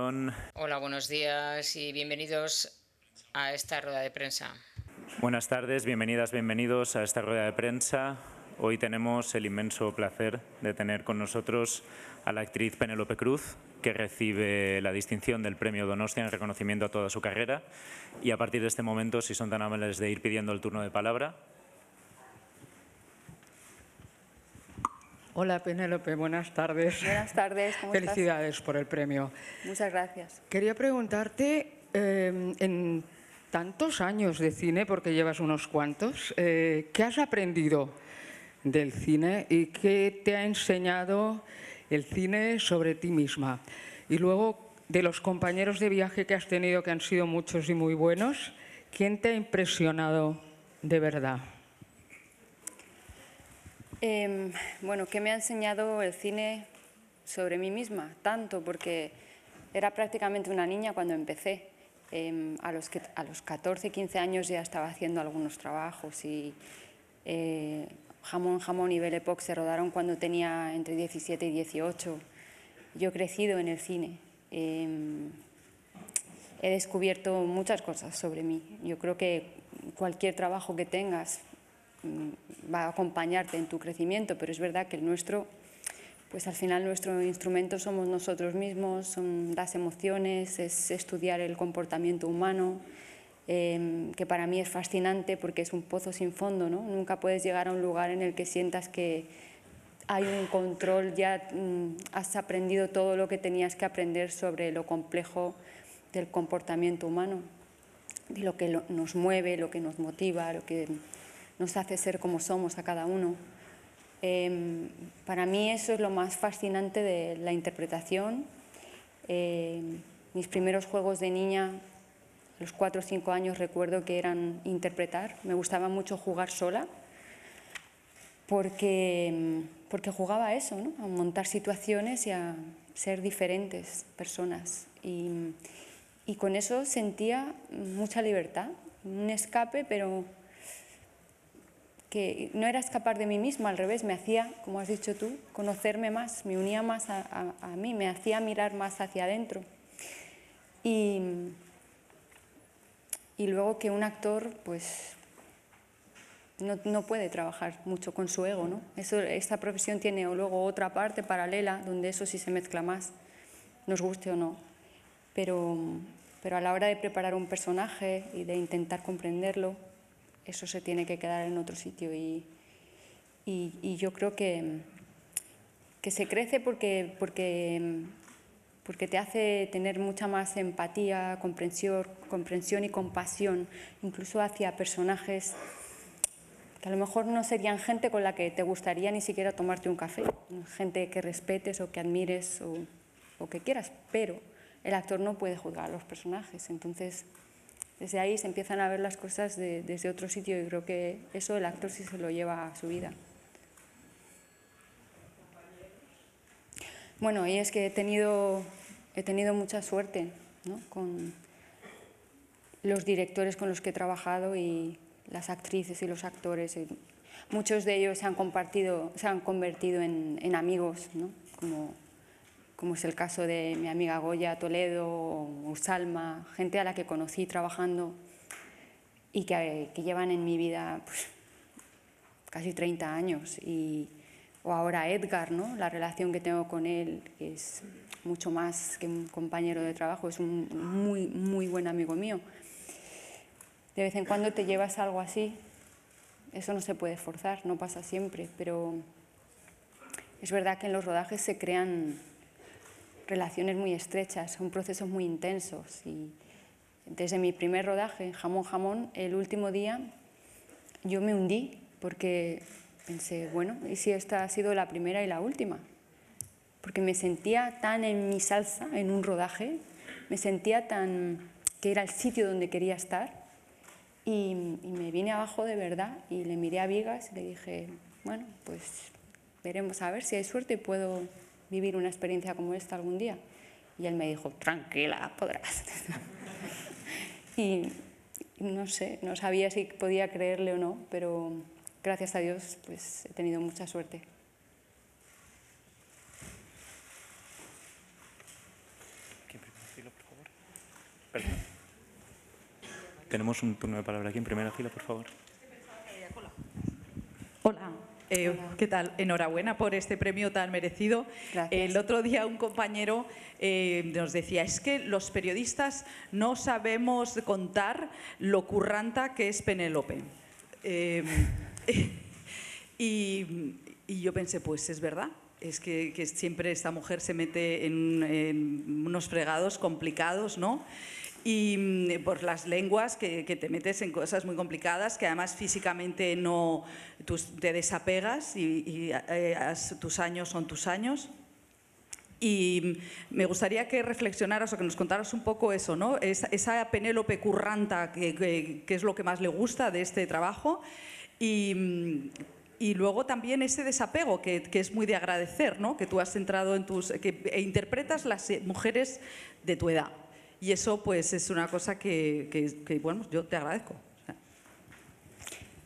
atención. Hola, buenos días y bienvenidos a esta rueda de prensa. Buenas tardes, bienvenidas, bienvenidos a esta rueda de prensa. Hoy tenemos el inmenso placer de tener con nosotros a la actriz Penélope Cruz, que recibe la distinción del Premio Donostia en reconocimiento a toda su carrera. Y a partir de este momento, si son tan amables de ir pidiendo el turno de palabra. Hola Penélope, buenas tardes. Buenas tardes, ¿cómo estás? Felicidades por el premio. Muchas gracias. Quería preguntarte, en tantos años de cine, porque llevas unos cuantos, ¿qué has aprendido del cine y qué te ha enseñado el cine sobre ti misma? Y luego, de los compañeros de viaje que has tenido, que han sido muchos y muy buenos, ¿quién te ha impresionado de verdad? Bueno, ¿qué me ha enseñado el cine sobre mí misma? Tanto, porque era prácticamente una niña cuando empecé. A los 14, 15 años ya estaba haciendo algunos trabajos y Jamón, Jamón y Belle Époque se rodaron cuando tenía entre 17 y 18. Yo he crecido en el cine. He descubierto muchas cosas sobre mí. Yo creo que cualquier trabajo que tengas va a acompañarte en tu crecimiento, pero es verdad que el nuestro, pues al final nuestro instrumento somos nosotros mismos, son las emociones, es estudiar el comportamiento humano, que para mí es fascinante porque es un pozo sin fondo, ¿no? Nunca puedes llegar a un lugar en el que sientas que hay un control, ya has aprendido todo lo que tenías que aprender sobre lo complejo del comportamiento humano, de lo que nos mueve, lo que nos motiva, lo que nos hace ser como somos a cada uno. Para mí eso es lo más fascinante de la interpretación. Mis primeros juegos de niña, a los 4 o 5 años, recuerdo que eran interpretar. Me gustaba mucho jugar sola porque jugaba a eso, ¿no? A montar situaciones y a ser diferentes personas. Y con eso sentía mucha libertad, un escape, pero que no era escapar de mí misma, al revés, me hacía, como has dicho tú, conocerme más, me unía más a mí, me hacía mirar más hacia adentro. Y luego que un actor pues no puede trabajar mucho con su ego, ¿no? Esta profesión tiene luego otra parte paralela donde eso sí se mezcla más, nos guste o no, pero a la hora de preparar un personaje y de intentar comprenderlo, eso se tiene que quedar en otro sitio y yo creo que se crece porque te hace tener mucha más empatía, comprensión y compasión, incluso hacia personajes que a lo mejor no serían gente con la que te gustaría ni siquiera tomarte un café, gente que respetes o que admires o que quieras, pero el actor no puede juzgar a los personajes, entonces desde ahí se empiezan a ver las cosas desde otro sitio y creo que eso el actor sí se lo lleva a su vida. Bueno, y es que he tenido mucha suerte, ¿no? Con los directores con los que he trabajado y las actrices y los actores. Muchos de ellos se han convertido en amigos, ¿no? Como es el caso de mi amiga Goya Toledo o Salma, gente a la que conocí trabajando y que llevan en mi vida pues, casi 30 años. O ahora Edgar, ¿no? La relación que tengo con él es mucho más que un compañero de trabajo, es un muy, muy buen amigo mío. De vez en cuando te llevas algo así, eso no se puede forzar, no pasa siempre, pero es verdad que en los rodajes se crean relaciones muy estrechas, son procesos muy intensos y desde mi primer rodaje, Jamón, Jamón, el último día yo me hundí porque pensé, bueno, ¿y si esta ha sido la primera y la última? Porque me sentía tan en mi salsa en un rodaje, me sentía tan que era el sitio donde quería estar y me vine abajo de verdad y le miré a Vigas y le dije, bueno, pues veremos a ver si hay suerte y puedo vivir una experiencia como esta algún día. Y él me dijo, tranquila, podrás. Y no sé, no sabía si podía creerle o no, pero gracias a Dios pues he tenido mucha suerte. tenemos un turno de palabra aquí en primera fila, por favor. Hola. ¿Qué tal? Enhorabuena por este premio tan merecido. Gracias. El otro día un compañero nos decía, es que los periodistas no sabemos contar lo curranta que es Penélope. Y yo pensé, pues es verdad, es que siempre esta mujer se mete en unos fregados complicados, ¿no? Y por las lenguas que te metes en cosas muy complicadas, que además físicamente no te desapegas y tus años son tus años. Y me gustaría que reflexionaras o que nos contaras un poco eso, ¿no? Esa Penélope curranta, que es lo que más le gusta de este trabajo, y luego también ese desapego que es muy de agradecer, ¿no? Que tú has entrado e interpretas las mujeres de tu edad. Y eso pues es una cosa que bueno, yo te agradezco.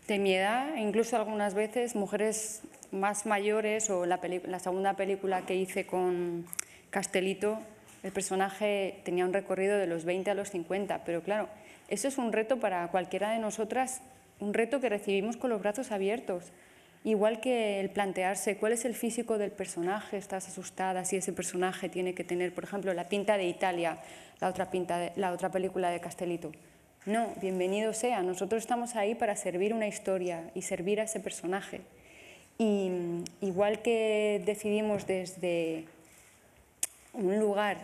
De mi edad, incluso algunas veces, mujeres más mayores, o la segunda película que hice con Castelito, el personaje tenía un recorrido de los 20 a los 50, pero claro, eso es un reto para cualquiera de nosotras, un reto que recibimos con los brazos abiertos. Igual que el plantearse cuál es el físico del personaje, estás asustada si ese personaje tiene que tener, por ejemplo, la pinta de Italia, la otra película de Castelito. No, bienvenido sea, nosotros estamos ahí para servir una historia y servir a ese personaje. Y igual que decidimos desde un lugar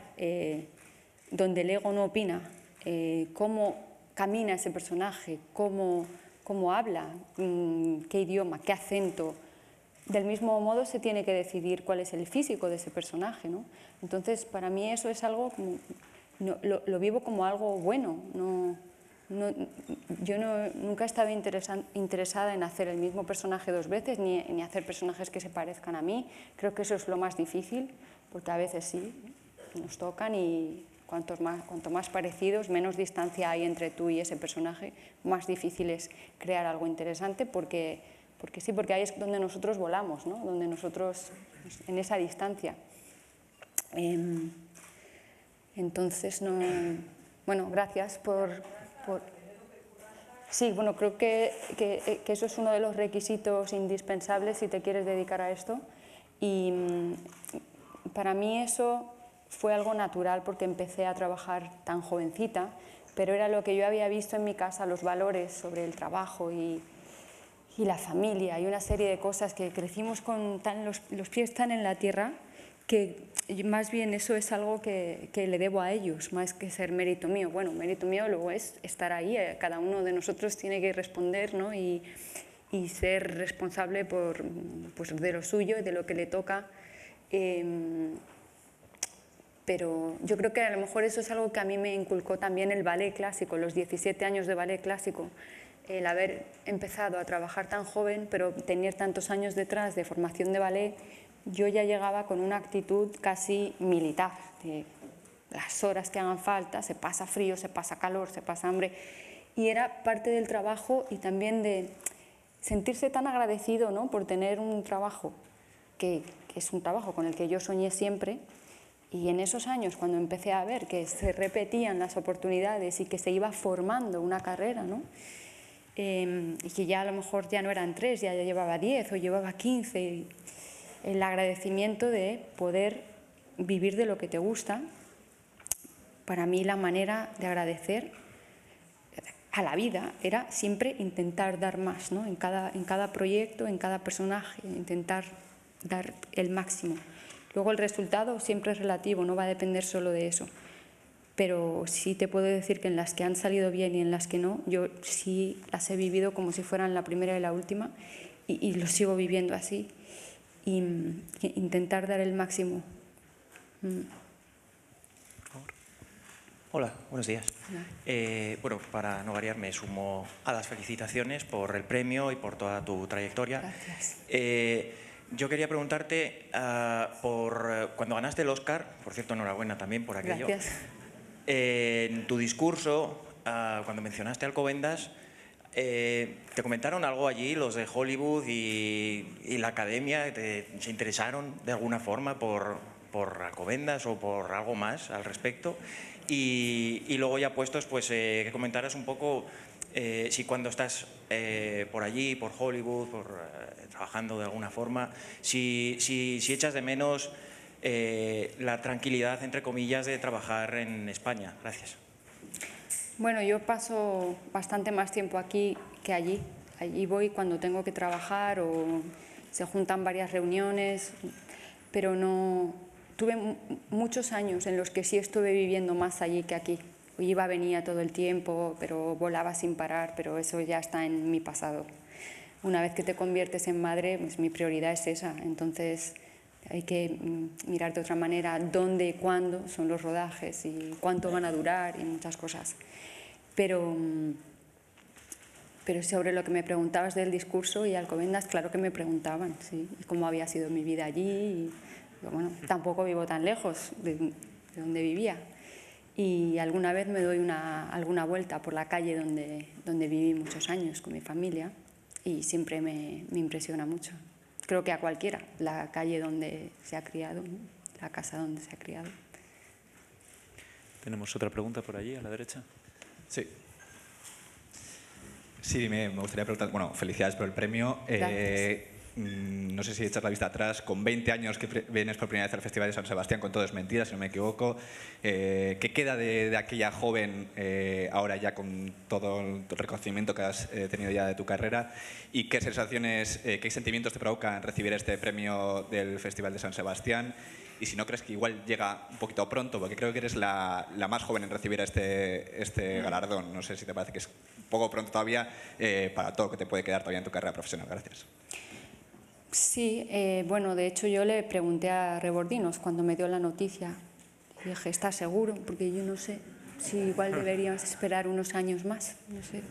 donde el ego no opina, cómo camina ese personaje, cómo habla, qué idioma, qué acento. Del mismo modo se tiene que decidir cuál es el físico de ese personaje, ¿no? Entonces, para mí eso es algo, lo vivo como algo bueno. Yo nunca he estado interesada en hacer el mismo personaje dos veces, ni hacer personajes que se parezcan a mí. Creo que eso es lo más difícil, porque a veces sí, nos tocan y cuanto más parecidos, menos distancia hay entre tú y ese personaje, más difícil es crear algo interesante, porque ahí es donde nosotros volamos, ¿no? Donde nosotros, en esa distancia. Entonces, bueno, gracias por... Sí, bueno, creo que eso es uno de los requisitos indispensables si te quieres dedicar a esto. Y para mí eso fue algo natural porque empecé a trabajar tan jovencita, pero era lo que yo había visto en mi casa, los valores sobre el trabajo y la familia y una serie de cosas que crecimos con los pies tan en la tierra, que más bien eso es algo que le debo a ellos, más que ser mérito mío. Bueno, mérito mío luego es estar ahí, cada uno de nosotros tiene que responder, ¿no? y ser responsable pues, de lo suyo y de lo que le toca. Pero yo creo que a lo mejor eso es algo que a mí me inculcó también el ballet clásico, los 17 años de ballet clásico, el haber empezado a trabajar tan joven, pero tener tantos años detrás de formación de ballet. Yo ya llegaba con una actitud casi militar, de las horas que hagan falta, se pasa frío, se pasa calor, se pasa hambre, y era parte del trabajo y también de sentirse tan agradecido, ¿no? Por tener un trabajo que es un trabajo con el que yo soñé siempre. Y en esos años, cuando empecé a ver que se repetían las oportunidades y que se iba formando una carrera, ¿no? Y que ya a lo mejor ya no eran 3, ya llevaba 10 o llevaba 15, y el agradecimiento de poder vivir de lo que te gusta, para mí la manera de agradecer a la vida era siempre intentar dar más, ¿no? En cada proyecto, en cada personaje, intentar dar el máximo. Luego el resultado siempre es relativo, no va a depender solo de eso. Pero sí te puedo decir que en las que han salido bien y en las que no, yo sí las he vivido como si fueran la primera y la última, y lo sigo viviendo así. Y intentar dar el máximo. Hola, buenos días. Bueno, para no variar, me sumo a las felicitaciones por el premio y por toda tu trayectoria. Gracias. Yo quería preguntarte por cuando ganaste el Oscar, por cierto, enhorabuena también por aquello. Gracias. En tu discurso, cuando mencionaste Alcobendas, ¿te comentaron algo allí los de Hollywood y la academia? ¿Se interesaron de alguna forma por Alcobendas o por algo más al respecto? Y luego ya puestos, pues que comentaras un poco si cuando estás por allí, por Hollywood, trabajando de alguna forma, si echas de menos la tranquilidad, entre comillas, de trabajar en España. Gracias. Bueno, yo paso bastante más tiempo aquí que allí. Allí voy cuando tengo que trabajar o se juntan varias reuniones, pero no... Tuve muchos años en los que sí estuve viviendo más allí que aquí. Iba, venía todo el tiempo, pero volaba sin parar, pero eso ya está en mi pasado. Una vez que te conviertes en madre, pues mi prioridad es esa. Entonces hay que mirar de otra manera dónde y cuándo son los rodajes y cuánto van a durar y muchas cosas. Pero sobre lo que me preguntabas del discurso y Alcobendas, claro que me preguntaban, sí, cómo había sido mi vida allí. Y, bueno, tampoco vivo tan lejos de donde vivía. Y alguna vez me doy alguna vuelta por la calle donde viví muchos años con mi familia y siempre me impresiona mucho. Creo que a cualquiera, la calle donde se ha criado, ¿no? La casa donde se ha criado. Tenemos otra pregunta por allí, a la derecha. Sí. Sí, me gustaría preguntar, bueno, felicidades por el premio. No sé si echas la vista atrás, con 20 años que vienes por primera vez al Festival de San Sebastián, con Todo es mentira, si no me equivoco. ¿Qué queda de aquella joven ahora ya con todo el reconocimiento que has tenido ya de tu carrera? ¿Y qué sensaciones, qué sentimientos te provocan recibir este premio del Festival de San Sebastián? Y si no crees que igual llega un poquito pronto, porque creo que eres la más joven en recibir este galardón. No sé si te parece que es un poco pronto todavía para todo lo que te puede quedar todavía en tu carrera profesional. Gracias. Sí, bueno, de hecho yo le pregunté a Rebordinos cuando me dio la noticia. Le dije, ¿estás seguro? Porque yo no sé si igual deberíamos esperar unos años más, no sé.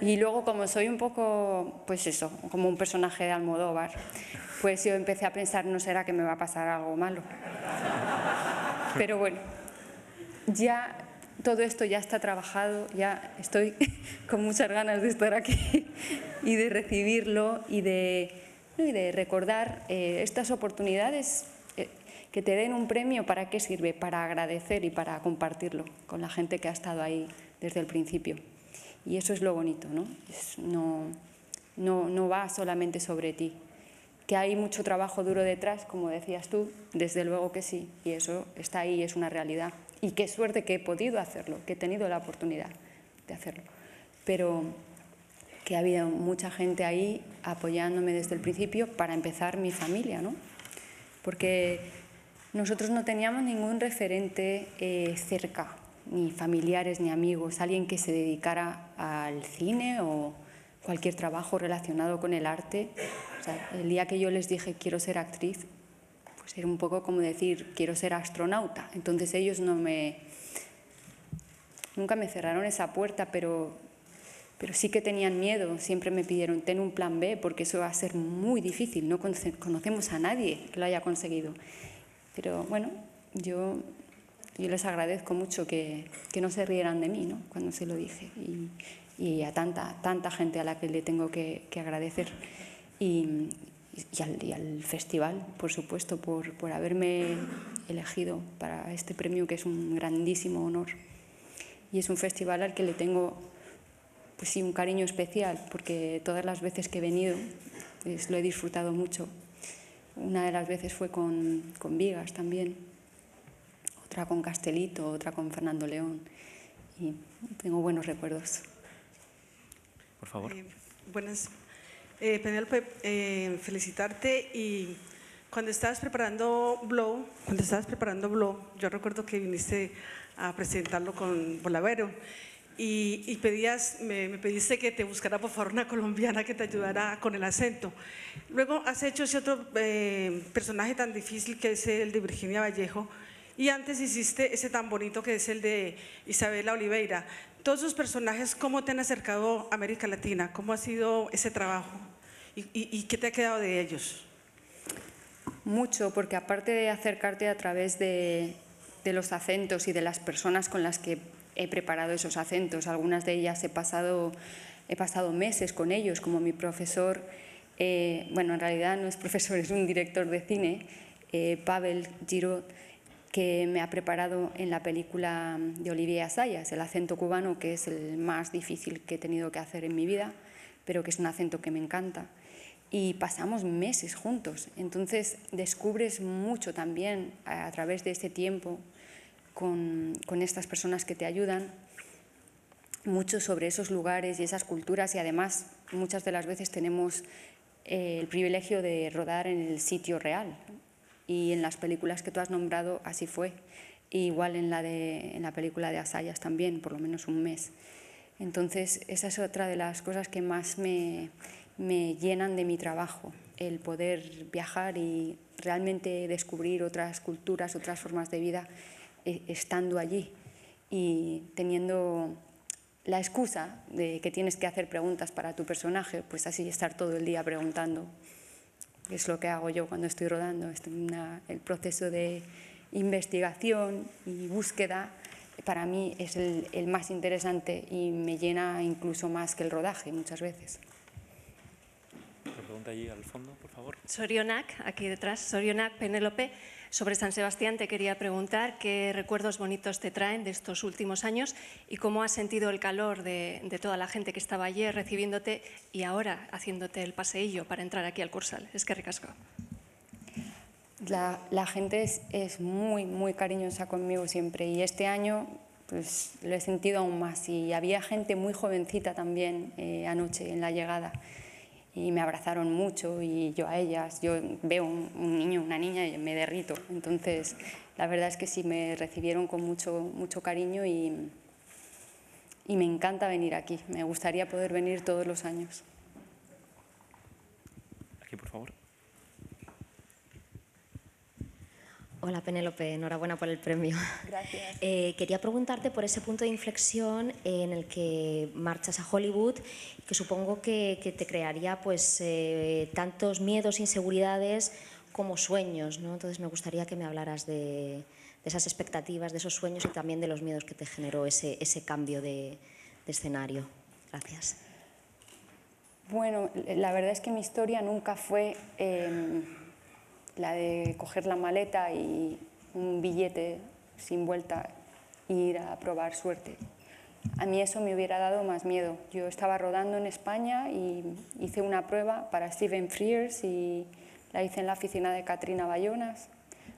Y luego, como soy un poco, pues eso, como un personaje de Almodóvar, pues yo empecé a pensar, ¿no será que me va a pasar algo malo? Pero bueno, ya todo esto ya está trabajado, ya estoy con muchas ganas de estar aquí y de recibirlo y de recordar estas oportunidades que te den un premio. ¿Para qué sirve? Para agradecer y para compartirlo con la gente que ha estado ahí desde el principio. Y eso es lo bonito, ¿no? No va solamente sobre ti. Que hay mucho trabajo duro detrás, como decías tú, desde luego que sí, y eso está ahí, es una realidad. Y qué suerte que he podido hacerlo, que he tenido la oportunidad de hacerlo. Pero que ha habido mucha gente ahí apoyándome desde el principio, para empezar mi familia, ¿no? Porque nosotros no teníamos ningún referente cerca, ni familiares ni amigos, alguien que se dedicara al cine o cualquier trabajo relacionado con el arte. O sea, el día que yo les dije quiero ser actriz, pues era un poco como decir quiero ser astronauta. Entonces ellos nunca me cerraron esa puerta, pero sí que tenían miedo. Siempre me pidieron ten un plan B, porque eso va a ser muy difícil, no conocemos a nadie que lo haya conseguido. Pero bueno, yo les agradezco mucho que no se rieran de mí, ¿no? Cuando se lo dije, y a tanta gente a la que le tengo que agradecer, y al festival, por supuesto, por haberme elegido para este premio, que es un grandísimo honor, y es un festival al que le tengo, pues sí, un cariño especial, porque todas las veces que he venido lo he disfrutado mucho. Una de las veces fue con Vigas también, otra con Castelito, otra con Fernando León, y tengo buenos recuerdos. Por favor. Buenas. Penélope, felicitarte. Y cuando estabas preparando Blow, yo recuerdo que viniste a presentarlo con Bolavero y me pediste que te buscara por favor una colombiana que te ayudara con el acento. Luego has hecho ese otro personaje tan difícil que es el de Virginia Vallejo, y antes hiciste ese tan bonito que es el de Isabela Oliveira. Todos esos personajes, ¿cómo te han acercado a América Latina? ¿Cómo ha sido ese trabajo? ¿Y qué te ha quedado de ellos? Mucho, porque aparte de acercarte a través de los acentos y de las personas con las que he preparado esos acentos, algunas de ellas he pasado meses con ellos, como mi profesor, bueno, en realidad no es profesor, es un director de cine, Pavel Giraud, que me ha preparado en la película de Olivier Assayas, el acento cubano, que es el más difícil que he tenido que hacer en mi vida, pero que es un acento que me encanta. Y pasamos meses juntos, entonces descubres mucho también a través de este tiempo con estas personas que te ayudan, mucho sobre esos lugares y esas culturas, y además muchas de las veces tenemos el privilegio de rodar en el sitio real, y en las películas que tú has nombrado así fue, y igual en la película de Assayas también, por lo menos un mes. Entonces esa es otra de las cosas que más me llenan de mi trabajo, el poder viajar y realmente descubrir otras culturas, otras formas de vida estando allí y teniendo la excusa de que tienes que hacer preguntas para tu personaje, pues así estar todo el día preguntando. Es lo que hago yo cuando estoy rodando. El proceso de investigación y búsqueda para mí es el más interesante y me llena incluso más que el rodaje muchas veces. Otra pregunta allí al fondo, por favor. Sorionak, aquí detrás. Sorionak, Penélope. Sobre San Sebastián te quería preguntar qué recuerdos bonitos te traen de estos últimos años y cómo has sentido el calor de toda la gente que estaba ayer recibiéndote y ahora haciéndote el paseillo para entrar aquí al Kursaal. Es que ricasco. La gente es muy, muy cariñosa conmigo siempre, y este año pues lo he sentido aún más, y había gente muy jovencita también anoche en la llegada. Y me abrazaron mucho y yo a ellas, yo veo un niño, una niña y me derrito. Entonces, la verdad es que sí, me recibieron con mucho cariño y me encanta venir aquí. Me gustaría poder venir todos los años. Aquí, por favor. Hola Penélope, enhorabuena por el premio. Gracias. Quería preguntarte por ese punto de inflexión en el que marchas a Hollywood, que supongo que te crearía pues, tantos miedos, inseguridades como sueños, ¿no? Entonces me gustaría que me hablaras de esas expectativas, de esos sueños y también de los miedos que te generó ese cambio de escenario. Gracias. Bueno, la verdad es que mi historia nunca fue la de coger la maleta y un billete sin vuelta e ir a probar suerte. A mí eso me hubiera dado más miedo. Yo estaba rodando en España y hice una prueba para Stephen Frears y la hice en la oficina de Katrina Bayonas.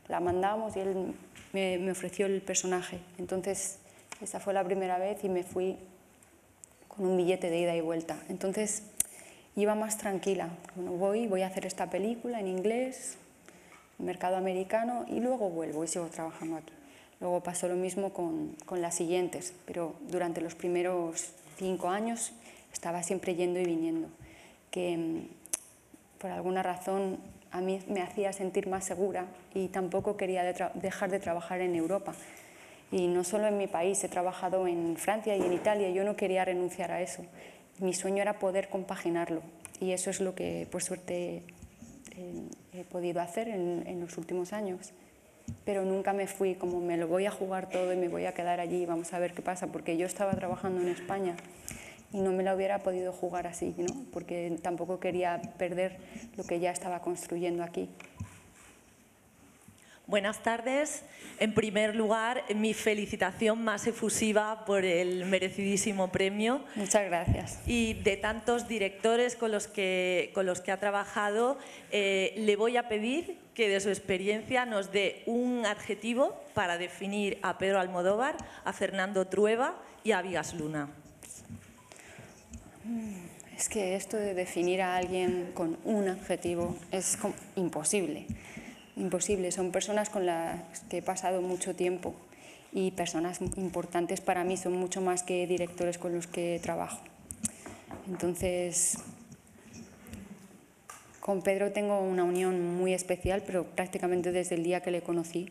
La mandamos y él me ofreció el personaje. Entonces, esa fue la primera vez y me fui con un billete de ida y vuelta. Entonces, iba más tranquila. Bueno, voy a hacer esta película en inglés, mercado americano, y luego vuelvo y sigo trabajando aquí. Luego pasó lo mismo con las siguientes, pero durante los primeros 5 años estaba siempre yendo y viniendo, que por alguna razón a mí me hacía sentir más segura y tampoco quería dejar de trabajar en Europa. Y no solo en mi país, he trabajado en Francia y en Italia, yo no quería renunciar a eso. Mi sueño era poder compaginarlo y eso es lo que por suerte he podido hacer en los últimos años. Pero nunca me fui como me lo voy a jugar todo y me voy a quedar allí y vamos a ver qué pasa, porque yo estaba trabajando en España y no me la hubiera podido jugar así, ¿no? Porque tampoco quería perder lo que ya estaba construyendo aquí. Buenas tardes. En primer lugar, mi felicitación más efusiva por el merecidísimo premio. Muchas gracias. Y de tantos directores con los que ha trabajado, le voy a pedir que de su experiencia nos dé un adjetivo para definir a Pedro Almodóvar, a Fernando Trueba y a Bigas Luna. Es que esto de definir a alguien con un adjetivo es imposible. Imposible. Son personas con las que he pasado mucho tiempo y personas importantes para mí, son mucho más que directores con los que trabajo. Entonces, con Pedro tengo una unión muy especial, pero prácticamente desde el día que le conocí,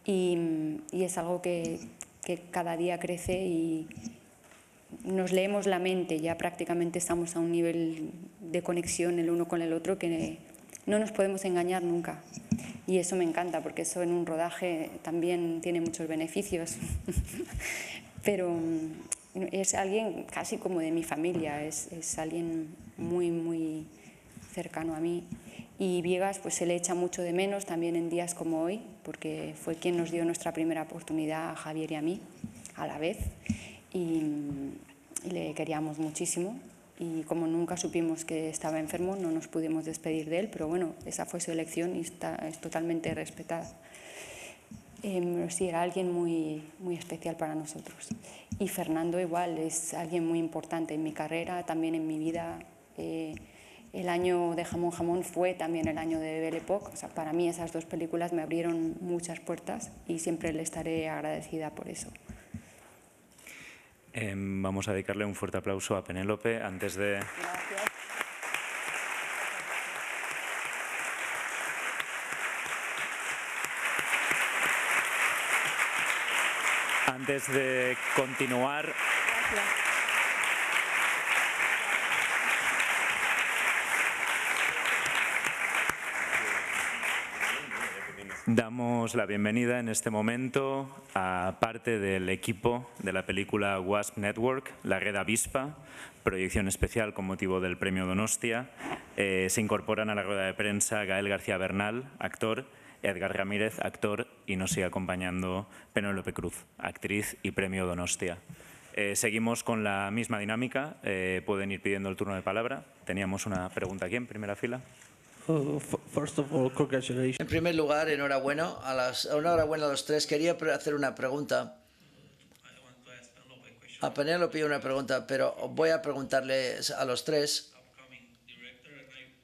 y es algo que cada día crece y nos leemos la mente, ya prácticamente estamos a un nivel de conexión el uno con el otro que no nos podemos engañar nunca. Y eso me encanta, porque eso en un rodaje también tiene muchos beneficios. Pero es alguien casi como de mi familia, es alguien muy, muy cercano a mí. Y Bigas pues se le echa mucho de menos también en días como hoy, porque fue quien nos dio nuestra primera oportunidad a Javier y a mí, a la vez, y le queríamos muchísimo. Y como nunca supimos que estaba enfermo, no nos pudimos despedir de él, pero bueno, esa fue su elección y es totalmente respetada. Sí, era alguien muy, muy especial para nosotros. Y Fernando igual, es alguien muy importante en mi carrera, también en mi vida. El año de Jamón Jamón fue también el año de Belle Époque. O sea, para mí esas dos películas me abrieron muchas puertas y siempre le estaré agradecida por eso. Vamos a dedicarle un fuerte aplauso a Penélope antes de... Gracias. Antes de continuar... Gracias. Damos la bienvenida en este momento a parte del equipo de la película Wasp Network, La Red Avispa, proyección especial con motivo del Premio Donostia. Se incorporan a la rueda de prensa Gael García Bernal, actor, Edgar Ramírez, actor, y nos sigue acompañando Penélope Cruz, actriz y Premio Donostia. Seguimos con la misma dinámica, pueden ir pidiendo el turno de palabra. Teníamos una pregunta aquí en primera fila. First of all, congratulations. En primer lugar, enhorabuena a los tres. Quería hacer una pregunta. A Penélope una pregunta, pero voy a preguntarles a los tres.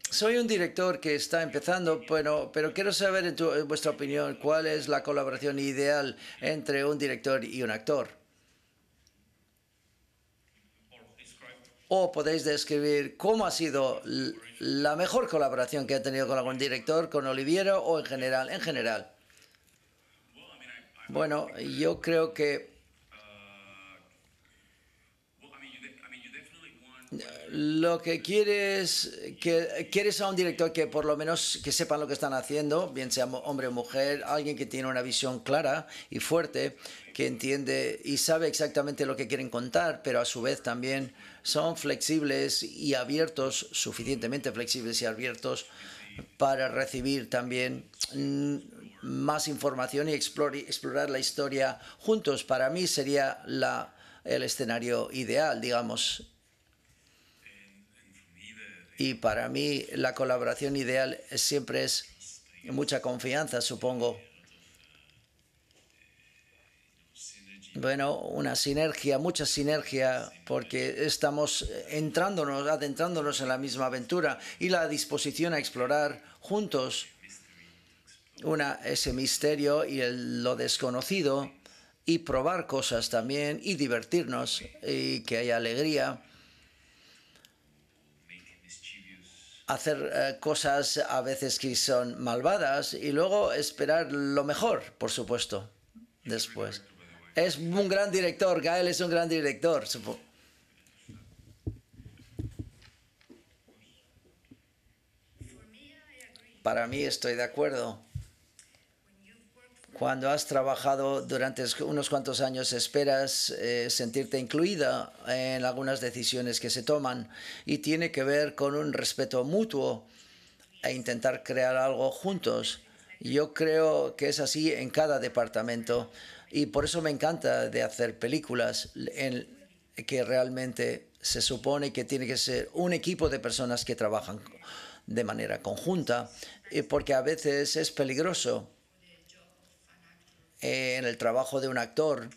Soy un director que está empezando, pero quiero saber, en vuestra opinión, cuál es la colaboración ideal entre un director y un actor. O podéis describir cómo ha sido la mejor colaboración que ha tenido con algún director, con Oliviero o en general. En general. Bueno, yo creo que lo que quieres a un director que por lo menos que sepan lo que están haciendo, bien sea hombre o mujer, alguien que tiene una visión clara y fuerte, que entiende y sabe exactamente lo que quieren contar, pero a su vez también son flexibles y abiertos, suficientemente flexibles y abiertos para recibir también más información y explorar la historia juntos. Para mí sería el escenario ideal, digamos. Y para mí la colaboración ideal siempre es mucha confianza, supongo. Bueno, una sinergia, mucha sinergia, porque estamos adentrándonos en la misma aventura y la disposición a explorar juntos ese misterio y lo desconocido y probar cosas también y divertirnos y que haya alegría. Hacer cosas a veces que son malvadas y luego esperar lo mejor, por supuesto, después. Es un gran director, Gael es un gran director. Para mí estoy de acuerdo. Cuando has trabajado durante unos cuantos años, esperas sentirte incluida en algunas decisiones que se toman y tiene que ver con un respeto mutuo e intentar crear algo juntos. Yo creo que es así en cada departamento y por eso me encanta de hacer películas en que realmente se supone que tiene que ser un equipo de personas que trabajan de manera conjunta, porque a veces es peligroso en el trabajo de un actor.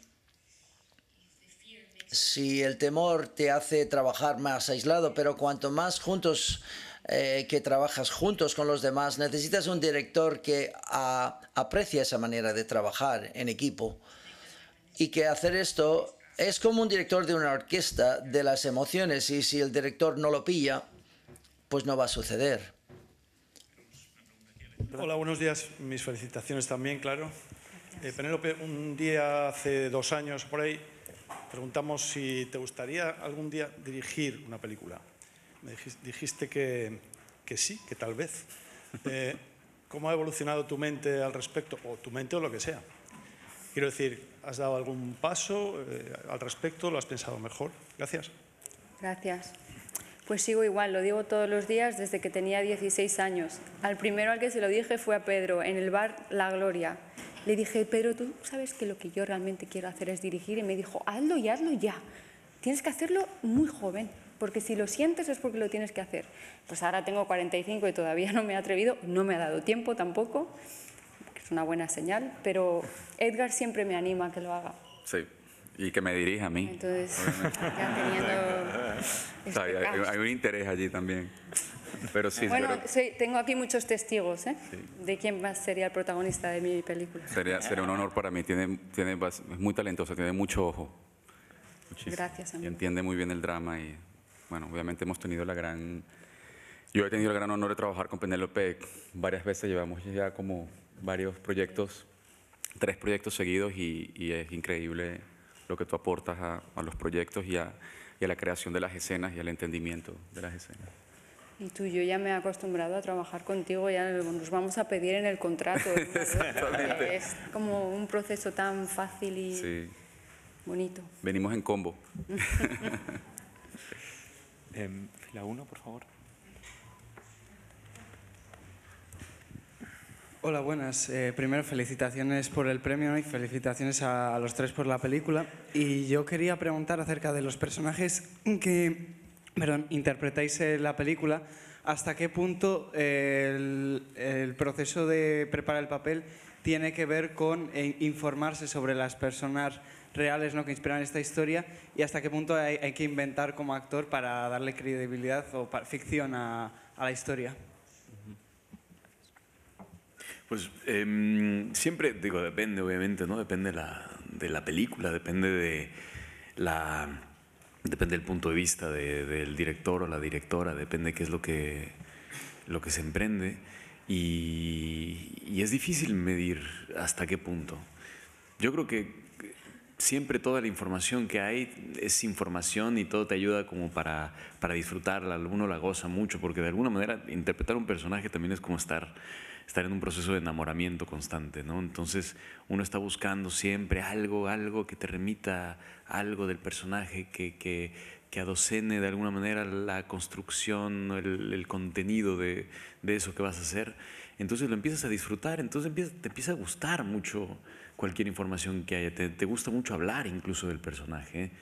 Si el temor te hace trabajar más aislado, pero cuanto más juntos que trabajas juntos con los demás, necesitas un director que aprecia esa manera de trabajar en equipo y que hacer esto es como un director de una orquesta de las emociones y si el director no lo pilla, pues no va a suceder. Hola, buenos días. Mis felicitaciones también, claro. Penélope, un día hace 2 años por ahí preguntamos si te gustaría algún día dirigir una película. Me dijiste que sí, que tal vez. ¿Cómo ha evolucionado tu mente al respecto? O tu mente o lo que sea. Quiero decir, ¿has dado algún paso al respecto? ¿Lo has pensado mejor? Gracias. Gracias. Pues sigo igual, lo digo todos los días desde que tenía 16 años. Al primero al que se lo dije fue a Pedro, en el bar La Gloria. Le dije, pero tú sabes que lo que yo realmente quiero hacer es dirigir, y me dijo, hazlo y hazlo ya. Tienes que hacerlo muy joven, porque si lo sientes es porque lo tienes que hacer. Pues ahora tengo 45 y todavía no me he atrevido, no me ha dado tiempo tampoco, que es una buena señal, pero Edgar siempre me anima a que lo haga. Sí, y que me dirija a mí. Entonces, ya teniendo Hay un interés allí también. Pero sí, bueno, tengo aquí muchos testigos de quién más sería el protagonista de mi película. sería un honor para mí. Es muy talentosa, tiene mucho ojo. Muchísimo. Gracias, amigo. Y entiende muy bien el drama. Y bueno, obviamente hemos tenido yo he tenido el gran honor de trabajar con Penélope varias veces. Llevamos ya como varios proyectos, 3 proyectos seguidos, y es increíble lo que tú aportas a los proyectos y a la creación de las escenas y al entendimiento de las escenas. Y tú, yo ya me he acostumbrado a trabajar contigo, ya nos vamos a pedir en el contrato. Es como un proceso tan fácil y bonito. Venimos en combo. Fila 1, por favor. Hola, buenas. Primero, felicitaciones por el premio y felicitaciones a los 3 por la película. Y yo quería preguntar acerca de los personajes que interpretáis en la película. ¿Hasta qué punto el proceso de preparar el papel tiene que ver con informarse sobre las personas reales, ¿no?, que inspiran esta historia, y hasta qué punto hay que inventar como actor para darle credibilidad o ficción a la historia? Pues siempre, digo, depende, obviamente, ¿no? Depende de la película, depende del punto de vista del director o la directora, depende qué es lo que se emprende, y es difícil medir hasta qué punto. Yo creo que siempre toda la información que hay es información y todo te ayuda como para disfrutarla, uno la goza mucho, porque de alguna manera interpretar un personaje también es como estar en un proceso de enamoramiento constante, ¿no? Entonces uno está buscando siempre algo que te remita algo del personaje, que adocene de alguna manera la construcción, el contenido de eso que vas a hacer. Entonces lo empiezas a disfrutar, entonces te empieza a gustar mucho cualquier información que haya. Te gusta mucho hablar incluso del personaje,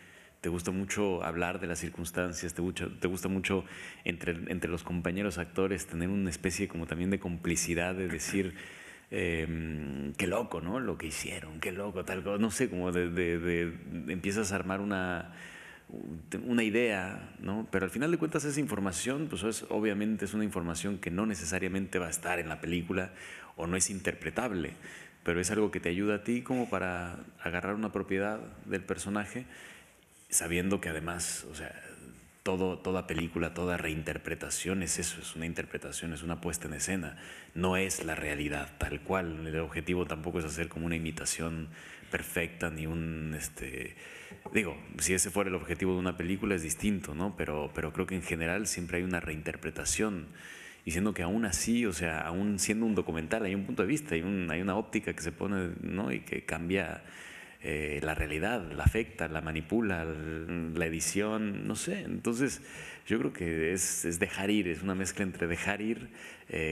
te gusta mucho hablar de las circunstancias, te gusta mucho entre los compañeros actores tener una especie como también de complicidad, de decir qué loco, ¿no? Lo que hicieron, qué loco, tal cosa, no sé, como empiezas a armar una idea, ¿no? Pero al final de cuentas esa información, pues obviamente es una información que no necesariamente va a estar en la película o no es interpretable, pero es algo que te ayuda a ti como para agarrar una propiedad del personaje, sabiendo que además, o sea, toda película, toda reinterpretación es eso, es una interpretación, es una puesta en escena, no es la realidad tal cual. El objetivo tampoco es hacer como una imitación perfecta ni digo, si ese fuera el objetivo de una película es distinto, ¿no? Pero creo que en general siempre hay una reinterpretación, y siendo que aún así, o sea, aún siendo un documental, hay un punto de vista, hay una óptica que se pone, ¿no?, y que cambia la realidad, la afecta, la manipula, la edición, no sé. Entonces yo creo que es dejar ir, es una mezcla entre dejar ir,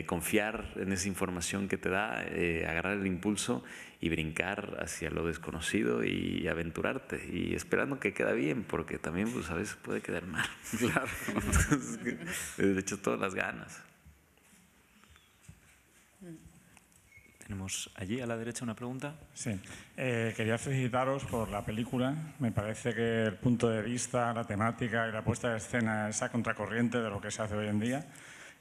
confiar en esa información que te da, agarrar el impulso y brincar hacia lo desconocido y aventurarte, y esperando que quede bien, porque también pues a veces puede quedar mal. Claro. Entonces, de hecho, todas las ganas. Tenemos allí a la derecha una pregunta. Sí, quería felicitaros por la película. Me parece que el punto de vista, la temática y la puesta de escena es a contracorriente de lo que se hace hoy en día,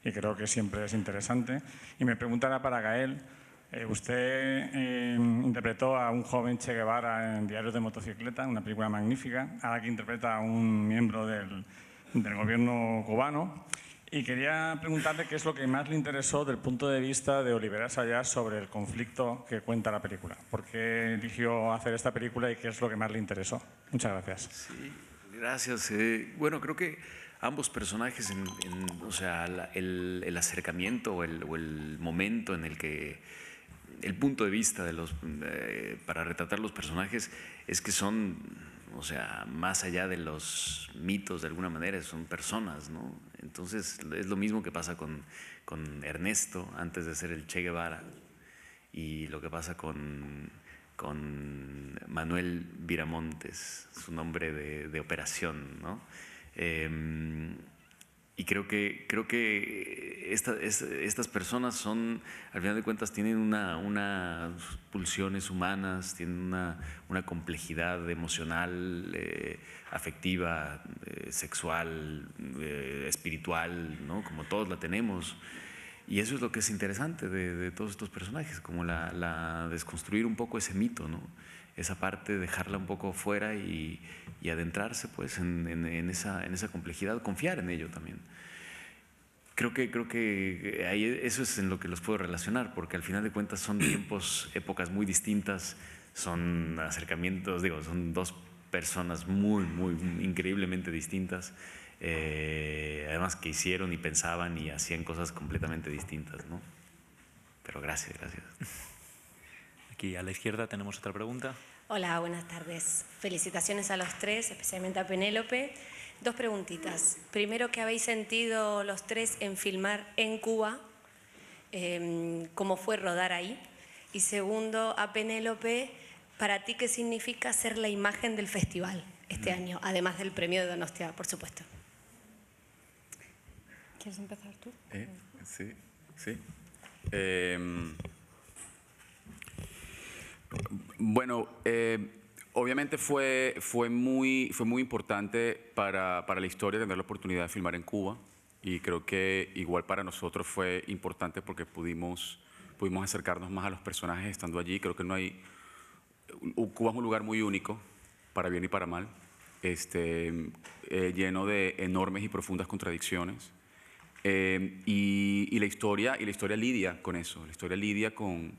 y creo que siempre es interesante. Y mi pregunta era para Gael. Usted interpretó a un joven Che Guevara en Diarios de motocicleta, una película magnífica, ahora que interpreta a un miembro del gobierno cubano. Y quería preguntarle qué es lo que más le interesó del punto de vista de Oliver Assayas sobre el conflicto que cuenta la película. ¿Por qué eligió hacer esta película y qué es lo que más le interesó? Muchas gracias. Sí, gracias. Bueno, creo que ambos personajes, o sea, el acercamiento o el momento en el que el punto de vista para retratar los personajes es que son, o sea, más allá de los mitos de alguna manera, son personas, ¿no? Entonces es lo mismo que pasa con Ernesto antes de ser el Che Guevara, y lo que pasa con Manuel Viramontes, su nombre de operación, ¿no? Y creo que estas personas son, al final de cuentas, tienen unas pulsiones humanas, tienen una complejidad emocional, afectiva, sexual, espiritual, ¿no? Como todos la tenemos. Y eso es lo que es interesante de todos estos personajes, como la desconstruir un poco ese mito, ¿no? Esa parte, dejarla un poco fuera y adentrarse pues, en esa complejidad, confiar en ello también. Creo que ahí eso es en lo que los puedo relacionar, porque al final de cuentas son tiempos, épocas muy distintas, son acercamientos, son dos personas muy increíblemente distintas, además que hicieron y pensaban y hacían cosas completamente distintas, ¿no? Pero gracias. Aquí a la izquierda tenemos otra pregunta. Hola, buenas tardes. Felicitaciones a los tres, especialmente a Penélope. Dos preguntitas. Primero, ¿qué habéis sentido los tres en filmar en Cuba? ¿Cómo fue rodar ahí? Y segundo, a Penélope, ¿para ti qué significa ser la imagen del festival este año? Además del premio de Donostia, por supuesto. ¿Quieres empezar tú? Sí. Bueno, obviamente fue muy importante para la historia tener la oportunidad de filmar en Cuba, y creo que igual para nosotros fue importante porque pudimos acercarnos más a los personajes estando allí. Creo que Cuba es un lugar muy único, para bien y para mal, lleno de enormes y profundas contradicciones. Y la historia lidia con eso. La historia lidia con,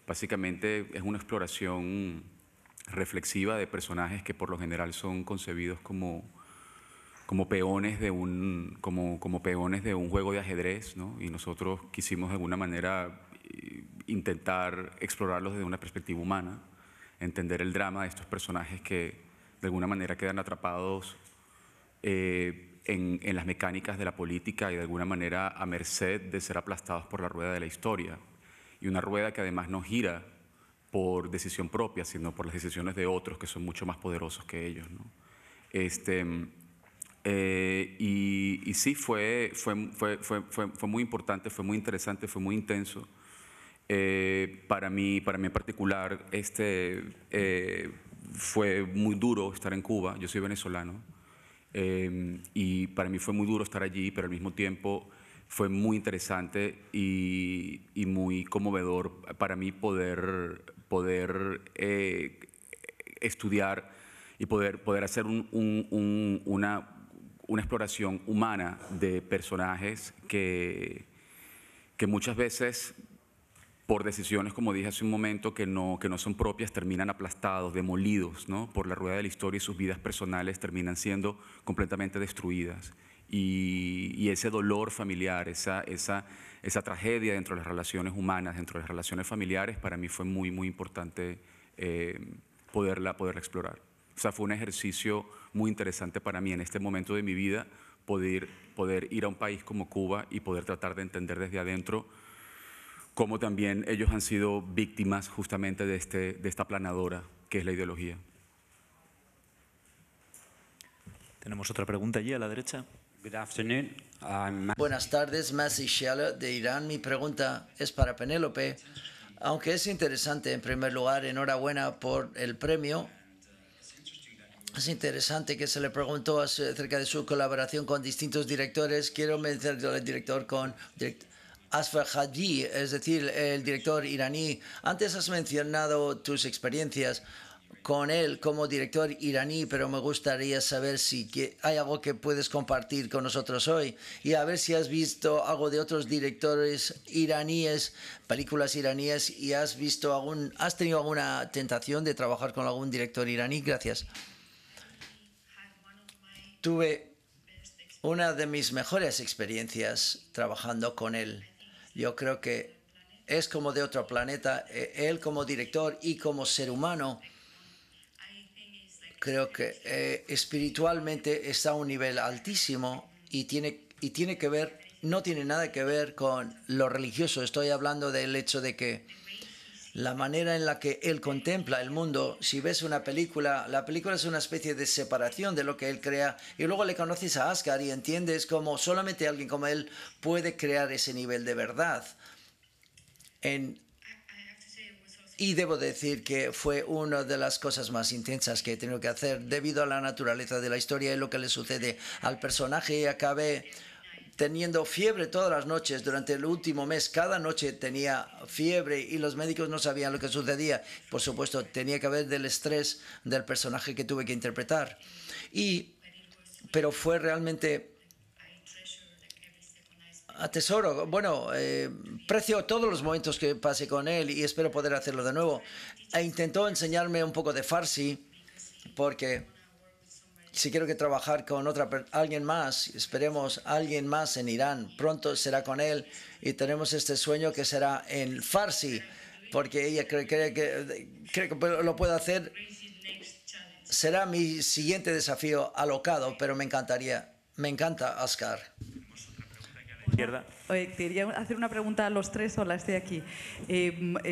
básicamente, es una exploración reflexiva de personajes que por lo general son concebidos como peones de un juego de ajedrez, ¿no? Y nosotros quisimos de alguna manera intentar explorarlos desde una perspectiva humana, entender el drama de estos personajes que de alguna manera quedan atrapados en las mecánicas de la política y de alguna manera a merced de ser aplastados por la rueda de la historia. Y una rueda que además no gira por decisión propia, sino por las decisiones de otros que son mucho más poderosos que ellos, ¿no? Y sí, fue muy importante, fue muy interesante, fue muy intenso. Para mí en particular, fue muy duro estar en Cuba. Yo soy venezolano. Y para mí fue muy duro estar allí, pero al mismo tiempo fue muy interesante y muy conmovedor para mí poder estudiar y poder hacer una exploración humana de personajes que muchas veces, por decisiones, como dije hace un momento, que no son propias, terminan aplastados, demolidos, ¿no? Por la rueda de la historia, y sus vidas personales terminan siendo completamente destruidas. Y ese dolor familiar, esa tragedia dentro de las relaciones humanas, dentro de las relaciones familiares, para mí fue muy importante poderla explorar. O sea, fue un ejercicio muy interesante para mí en este momento de mi vida, poder ir a un país como Cuba y poder tratar de entender desde adentro cómo también ellos han sido víctimas justamente de esta aplanadora que es la ideología. Tenemos otra pregunta allí a la derecha. Good afternoon. Buenas tardes, Masi Shala de Irán. Mi pregunta es para Penélope. Aunque es interesante, en primer lugar, enhorabuena por el premio. Es interesante que se le preguntó acerca de su colaboración con distintos directores. Quiero mencionar el director con Asghar Haji, es decir, el director iraní. Antes has mencionado tus experiencias con él como director iraní, pero me gustaría saber si hay algo que puedes compartir con nosotros hoy, y a ver si has visto algo de otros directores iraníes, películas iraníes, y has tenido alguna tentación de trabajar con algún director iraní. Gracias. Tuve una de mis mejores experiencias trabajando con él. Yo creo que es como de otro planeta. Él como director y como ser humano, creo que espiritualmente está a un nivel altísimo y tiene que ver, no tiene nada que ver con lo religioso. Estoy hablando del hecho de que la manera en la que él contempla el mundo. Si ves una película, la película es una especie de separación de lo que él crea, y luego le conoces a Asghar y entiendes cómo solamente alguien como él puede crear ese nivel de verdad. Y debo decir que fue una de las cosas más intensas que he tenido que hacer debido a la naturaleza de la historia y lo que le sucede al personaje. Acabé teniendo fiebre todas las noches durante el último mes. Cada noche tenía fiebre y los médicos no sabían lo que sucedía. Por supuesto, tenía que haber del estrés del personaje que tuve que interpretar. Pero fue realmente... Atesoro, bueno, precio todos los momentos que pasé con él y espero poder hacerlo de nuevo. Intentó enseñarme un poco de Farsi, porque si quiero que trabajar con alguien más, esperemos alguien más en Irán, pronto será con él y tenemos este sueño que será en Farsi, porque ella cree que lo puede hacer. Será mi siguiente desafío alocado, pero me encantaría. Me encanta Asghar. Oye, quería hacer una pregunta a los tres. Hola, estoy aquí.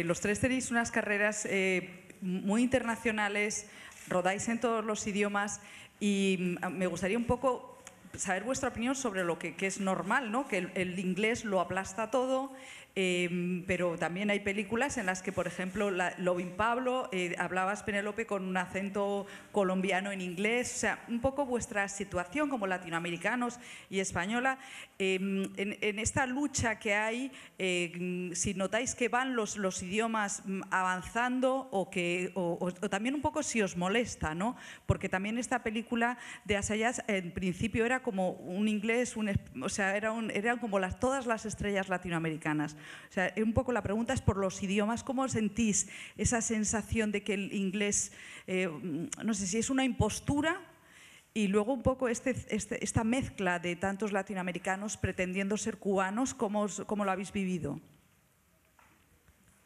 Los tres tenéis unas carreras muy internacionales, rodáis en todos los idiomas y me gustaría un poco saber vuestra opinión sobre lo que es normal, ¿no? Que el inglés lo aplasta todo, pero también hay películas en las que, por ejemplo, Loving Pablo, hablabas, Penélope, con un acento colombiano en inglés. O sea, un poco vuestra situación como latinoamericanos y española, en esta lucha que hay, si notáis que van los idiomas avanzando o también un poco si os molesta, ¿no? Porque también esta película de Assayas en principio era como un inglés, o sea, eran como todas las estrellas latinoamericanas. O sea, un poco la pregunta es por los idiomas. ¿Cómo sentís esa sensación de que el inglés, no sé si es una impostura? Y luego un poco esta mezcla de tantos latinoamericanos pretendiendo ser cubanos, ¿cómo lo habéis vivido?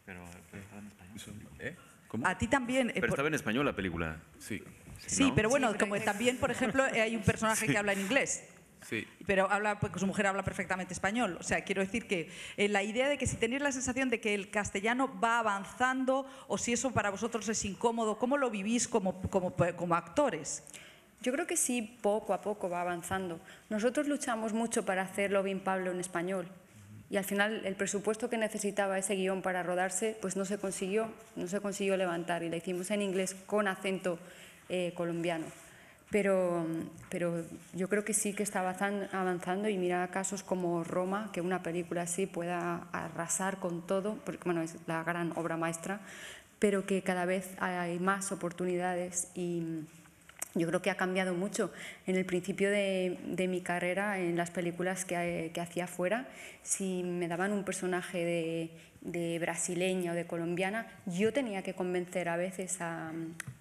Pero estaba en español. ¿Cómo? A ti también. Pero estaba en español la película, sí. Sí, ¿no? pero bueno, como también, por ejemplo, hay un personaje que habla en inglés. Sí. Pero porque su mujer habla perfectamente español. O sea, quiero decir que la idea de que si tenéis la sensación de que el castellano va avanzando o si eso para vosotros es incómodo, ¿cómo lo vivís como actores? Yo creo que sí, poco a poco va avanzando. Nosotros luchamos mucho para hacer Loving Pablo en español y al final el presupuesto que necesitaba ese guión para rodarse pues no se consiguió levantar y la hicimos en inglés con acento colombiano. Pero yo creo que sí que está avanzando y mira casos como Roma, que una película así pueda arrasar con todo, porque bueno, es la gran obra maestra, pero que cada vez hay más oportunidades y yo creo que ha cambiado mucho. En el principio de mi carrera, en las películas que hacía fuera, si me daban un personaje de brasileña o de colombiana, yo tenía que convencer a veces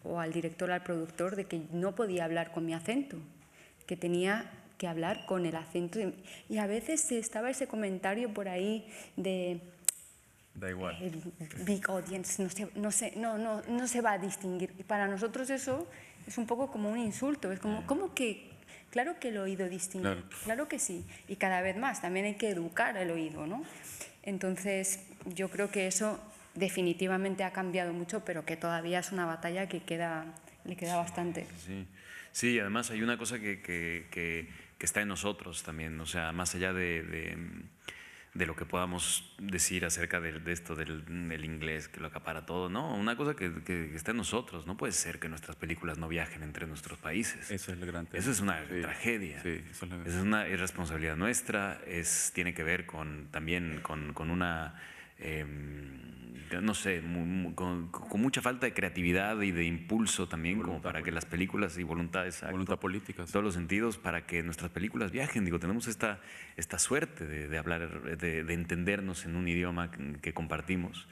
o al director o al productor de que no podía hablar con mi acento, que tenía que hablar con el acento. Y a veces estaba ese comentario por ahí de... Da igual. Big audience, no se va a distinguir. Y para nosotros eso es un poco como un insulto, es como que, claro que el oído distingue, claro que sí, y cada vez más, también hay que educar el oído, ¿no? Entonces, yo creo que eso definitivamente ha cambiado mucho, pero que todavía es una batalla que le queda bastante. Sí, además hay una cosa que está en nosotros también, o sea, más allá de lo que podamos decir acerca de esto del inglés que lo acapara todo, ¿no? Una cosa que está en nosotros. No puede ser que nuestras películas no viajen entre nuestros países. Eso es lo grande. Eso es una tragedia. Sí, eso es una irresponsabilidad nuestra. Tiene que ver también con una... no sé, con mucha falta de creatividad y de impulso también, como para que las películas y voluntad política, todos los sentidos, para que nuestras películas viajen. Digo, tenemos esta suerte de hablar, de entendernos en un idioma que compartimos.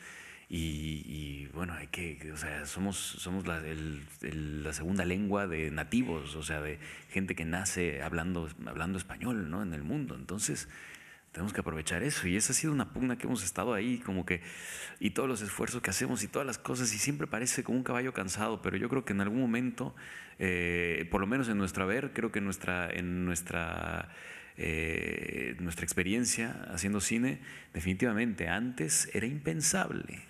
Y bueno, o sea, somos la segunda lengua de nativos, o sea, de gente que nace hablando español, ¿no? En el mundo. Entonces tenemos que aprovechar eso, y esa ha sido una pugna que hemos estado ahí como que, y todos los esfuerzos que hacemos y todas las cosas, y siempre parece como un caballo cansado, pero yo creo que en algún momento, por lo menos en nuestro haber, creo que en nuestra experiencia haciendo cine, definitivamente antes era impensable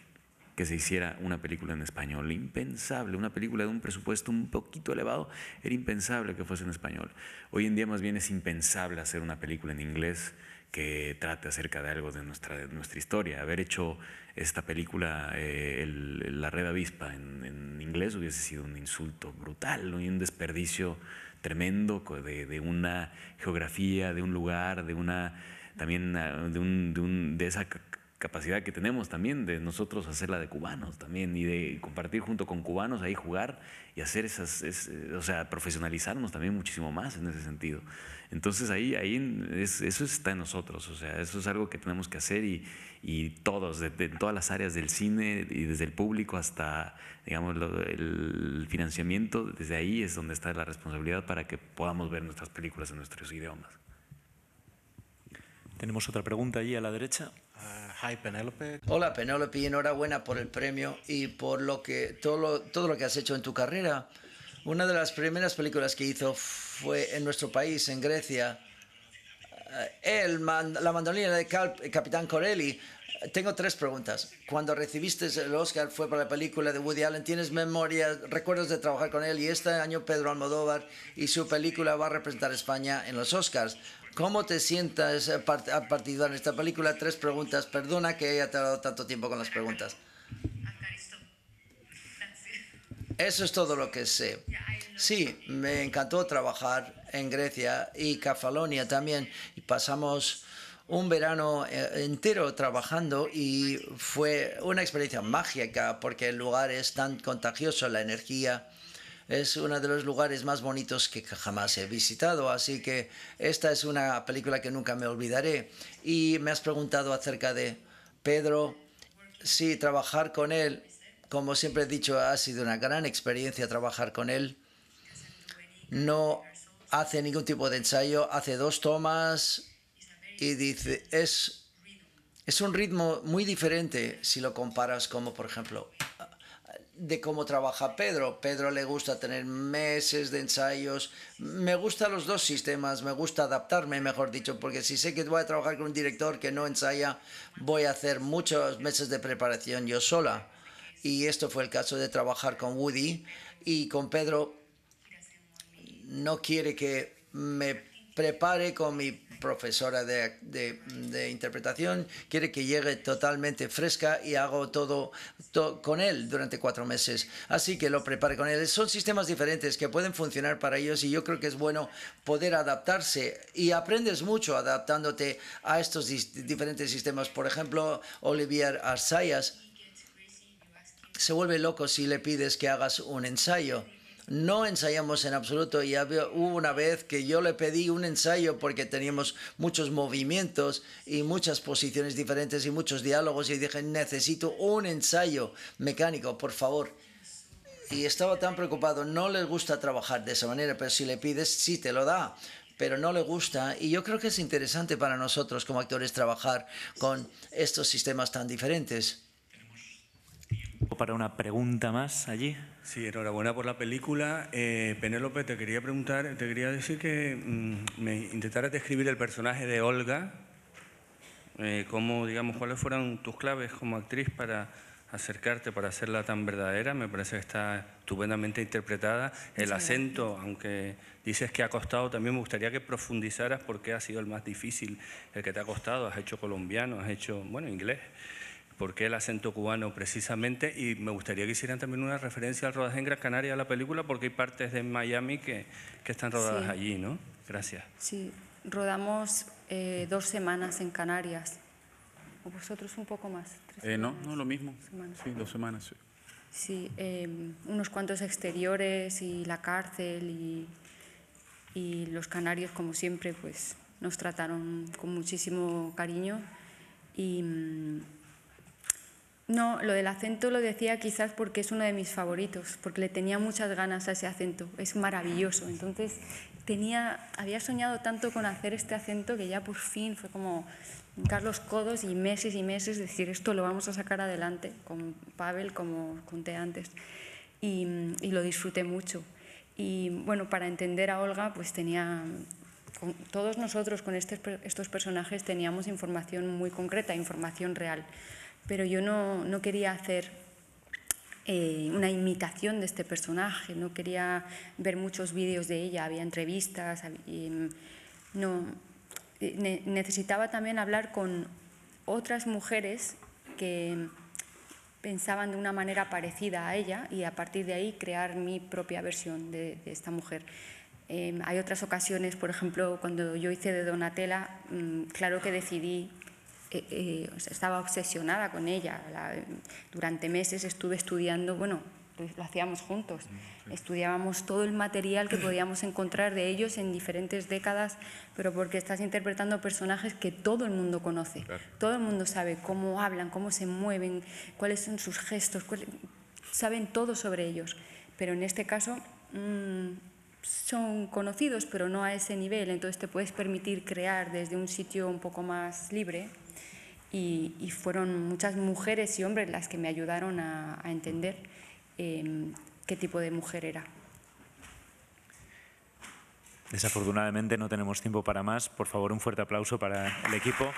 que se hiciera una película en español. Impensable, una película de un presupuesto un poquito elevado, era impensable que fuese en español. Hoy en día más bien es impensable hacer una película en inglés que trate acerca de algo de nuestra historia. Haber hecho esta película, La Red Avispa, en inglés hubiese sido un insulto brutal y un desperdicio tremendo de una geografía, de un lugar, de esa capacidad que tenemos también de nosotros hacerla de cubanos también y de compartir junto con cubanos ahí jugar y hacer o sea, profesionalizarnos también muchísimo más en ese sentido. Entonces eso está en nosotros, o sea, eso es algo que tenemos que hacer y todos, de todas las áreas del cine y desde el público hasta, digamos, el financiamiento, desde ahí es donde está la responsabilidad para que podamos ver nuestras películas en nuestros idiomas. Tenemos otra pregunta allí a la derecha. Hi, Penélope. Hola, Penélope, y enhorabuena por el premio y por todo lo que has hecho en tu carrera. Una de las primeras películas que hizo fue en nuestro país, en Grecia. La mandolina de Capitán Corelli. Tengo 3 preguntas. Cuando recibiste el Oscar fue por la película de Woody Allen. ¿Tienes recuerdos de trabajar con él? Y este año Pedro Almodóvar y su película va a representar a España en los Oscars. ¿Cómo te sientas a participar en esta película? 3 preguntas. Perdona que haya tardado tanto tiempo con las preguntas. Eso es todo lo que sé. Sí, me encantó trabajar en Grecia y Kefalonia también. Y pasamos un verano entero trabajando y fue una experiencia mágica porque el lugar es tan contagioso, la energía. Es uno de los lugares más bonitos que jamás he visitado, así que esta es una película que nunca me olvidaré. Y me has preguntado acerca de Pedro. Sí, trabajar con él, como siempre he dicho, ha sido una gran experiencia trabajar con él. No hace ningún tipo de ensayo, hace 2 tomas y dice, es un ritmo muy diferente si lo comparas como, por ejemplo, de cómo trabaja Pedro. Pedro le gusta tener meses de ensayos. Me gustan los 2 sistemas, me gusta adaptarme, mejor dicho, porque si sé que voy a trabajar con un director que no ensaya, voy a hacer muchos meses de preparación yo sola. Y esto fue el caso de trabajar con Woody y con Pedro. No quiere que me prepare con mi profesora de interpretación, quiere que llegue totalmente fresca y hago todo con él durante 4 meses. Así que lo prepare con él. Son sistemas diferentes que pueden funcionar para ellos y yo creo que es bueno poder adaptarse y aprendes mucho adaptándote a estos diferentes sistemas. Por ejemplo, Olivier Assayas se vuelve loco si le pides que hagas un ensayo. No ensayamos en absoluto y hubo una vez que yo le pedí un ensayo porque teníamos muchos movimientos y muchas posiciones diferentes y muchos diálogos y dije, necesito un ensayo mecánico, por favor. Y estaba tan preocupado, no le gusta trabajar de esa manera, pero si le pides, sí te lo da, pero no le gusta. Y yo creo que es interesante para nosotros como actores trabajar con estos sistemas tan diferentes. Para una pregunta más allí. Sí, enhorabuena por la película. Penélope, te quería decir que me intentaras describir el personaje de Olga, cuáles fueron tus claves como actriz para acercarte, para hacerla tan verdadera. Me parece que está estupendamente interpretada. El acento, aunque dices que ha costado, también me gustaría que profundizaras por qué ha sido el más difícil, el que te ha costado. Has hecho colombiano, has hecho, inglés. ¿Por qué el acento cubano precisamente? Y me gustaría que hicieran también una referencia al rodaje en Gran Canaria de la película, porque hay partes de Miami que están rodadas allí, ¿no? Gracias. Sí, rodamos 2 semanas en Canarias. ¿O vosotros un poco más? No, lo mismo. Sí, 2 semanas. Sí, unos cuantos exteriores y la cárcel y los canarios, como siempre, pues nos trataron con muchísimo cariño y... No, lo del acento lo decía quizás porque es uno de mis favoritos, porque le tenía muchas ganas a ese acento, es maravilloso. Entonces había soñado tanto con hacer este acento que ya por fin fue como hincar los codos y meses decir esto lo vamos a sacar adelante, con Pavel, como conté antes, y lo disfruté mucho. Y bueno, para entender a Olga, pues todos nosotros con estos personajes teníamos información muy concreta, información real. Pero yo no quería hacer una imitación de este personaje, no quería ver muchos vídeos de ella, había entrevistas, necesitaba también hablar con otras mujeres que pensaban de una manera parecida a ella y a partir de ahí crear mi propia versión de esta mujer. Hay otras ocasiones, por ejemplo, cuando yo hice de Donatella, claro que decidí, estaba obsesionada con ella. Durante meses estuve estudiando, bueno, lo hacíamos juntos, estudiábamos todo el material que podíamos encontrar de ellos en diferentes décadas, pero porque estás interpretando personajes que todo el mundo conoce, todo el mundo sabe cómo hablan, cómo se mueven, cuáles son sus gestos, saben todo sobre ellos, pero en este caso son conocidos, pero no a ese nivel, entonces te puedes permitir crear desde un sitio un poco más libre y fueron muchas mujeres y hombres las que me ayudaron a entender qué tipo de mujer era. Desafortunadamente no tenemos tiempo para más. Por favor, un fuerte aplauso para el equipo.